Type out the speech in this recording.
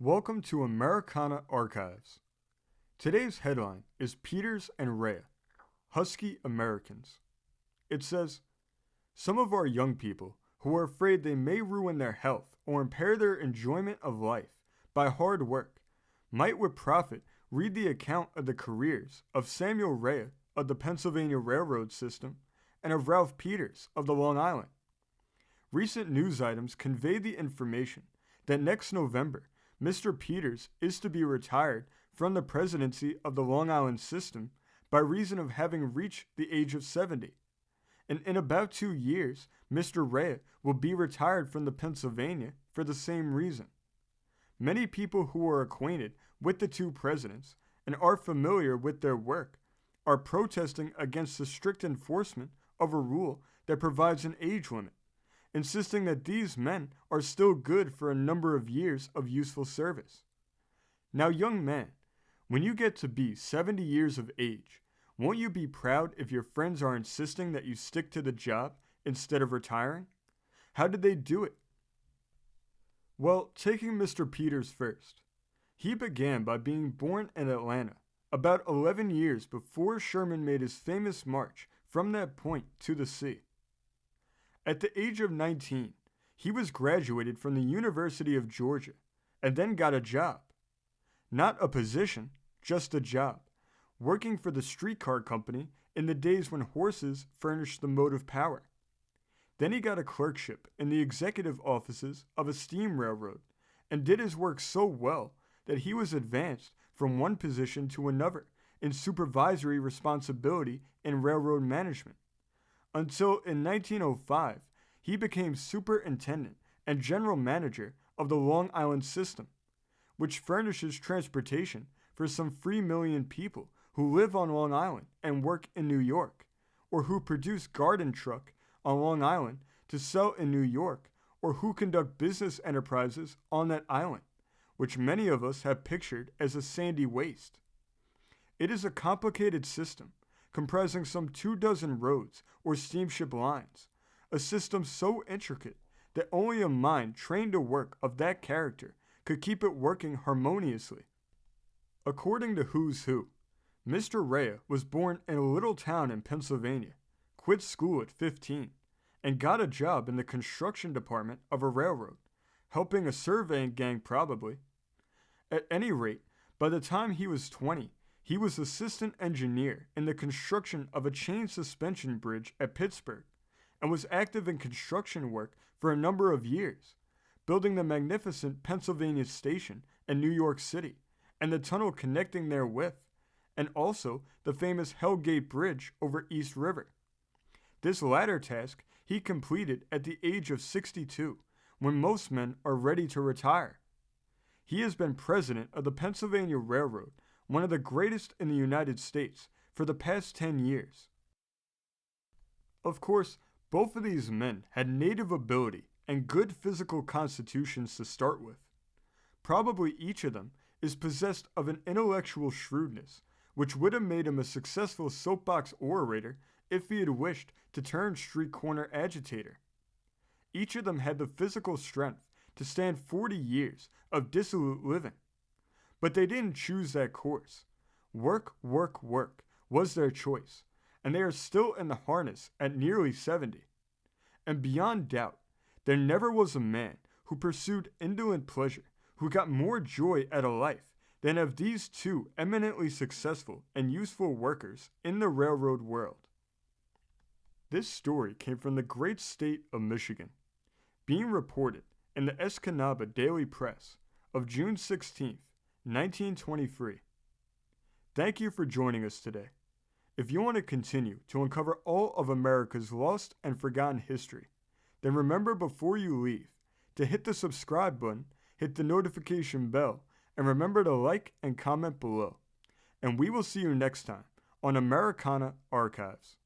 Welcome to Americana Archives. Today's headline is Peters and Rea, Husky Americans. It says, some of our young people who are afraid they may ruin their health or impair their enjoyment of life by hard work might with profit read the account of the careers of Samuel Rea of the Pennsylvania Railroad System and of Ralph Peters of the Long Island. Recent news items convey the information that next November, Mr. Peters is to be retired from the presidency of the Long Island system by reason of having reached the age of 70. And in about 2 years, Mr. Rea will be retired from the Pennsylvania for the same reason. Many people who are acquainted with the two presidents and are familiar with their work are protesting against the strict enforcement of a rule that provides an age limit, insisting that these men are still good for a number of years of useful service. Now, young man, when you get to be 70 years of age, won't you be proud if your friends are insisting that you stick to the job instead of retiring? How did they do it? Well, taking Mr. Peters first. He began by being born in Atlanta, about 11 years before Sherman made his famous march from that point to the sea. At the age of 19, he was graduated from the University of Georgia and then got a job. Not a position, just a job, working for the streetcar company in the days when horses furnished the motive power. Then he got a clerkship in the executive offices of a steam railroad and did his work so well that he was advanced from one position to another in supervisory responsibility in railroad management, until in 1905 he became superintendent and general manager of the Long Island system, which furnishes transportation for some 3 million people who live on Long Island and work in New York, or who produce garden truck on Long Island to sell in New York, or who conduct business enterprises on that island, which many of us have pictured as a sandy waste. It is a complicated system comprising some 24 roads or steamship lines, a system so intricate that only a mind trained to work of that character could keep it working harmoniously. According to Who's Who, Mr. Rea was born in a little town in Pennsylvania, quit school at 15, and got a job in the construction department of a railroad, helping a surveying gang probably. At any rate, by the time he was 20, he was assistant engineer in the construction of a chain suspension bridge at Pittsburgh and was active in construction work for a number of years, building the magnificent Pennsylvania Station in New York City and the tunnel connecting therewith, and also the famous Hell Gate Bridge over East River. This latter task he completed at the age of 62, when most men are ready to retire. He has been president of the Pennsylvania Railroad, one of the greatest in the United States, for the past 10 years. Of course, both of these men had native ability and good physical constitutions to start with. Probably each of them is possessed of an intellectual shrewdness, which would have made him a successful soapbox orator if he had wished to turn street corner agitator. Each of them had the physical strength to stand 40 years of dissolute living. But they didn't choose that course. Work, work, work was their choice, and they are still in the harness at nearly 70. And beyond doubt, there never was a man who pursued indolent pleasure who got more joy out of life than have these two eminently successful and useful workers in the railroad world. This story came from the great state of Michigan, being reported in the Escanaba Daily Press of June 16, 1923. Thank you for joining us today. If you want to continue to uncover all of America's lost and forgotten history, then remember before you leave to hit the subscribe button, hit the notification bell, and remember to like and comment below. And we will see you next time on Americana Archives.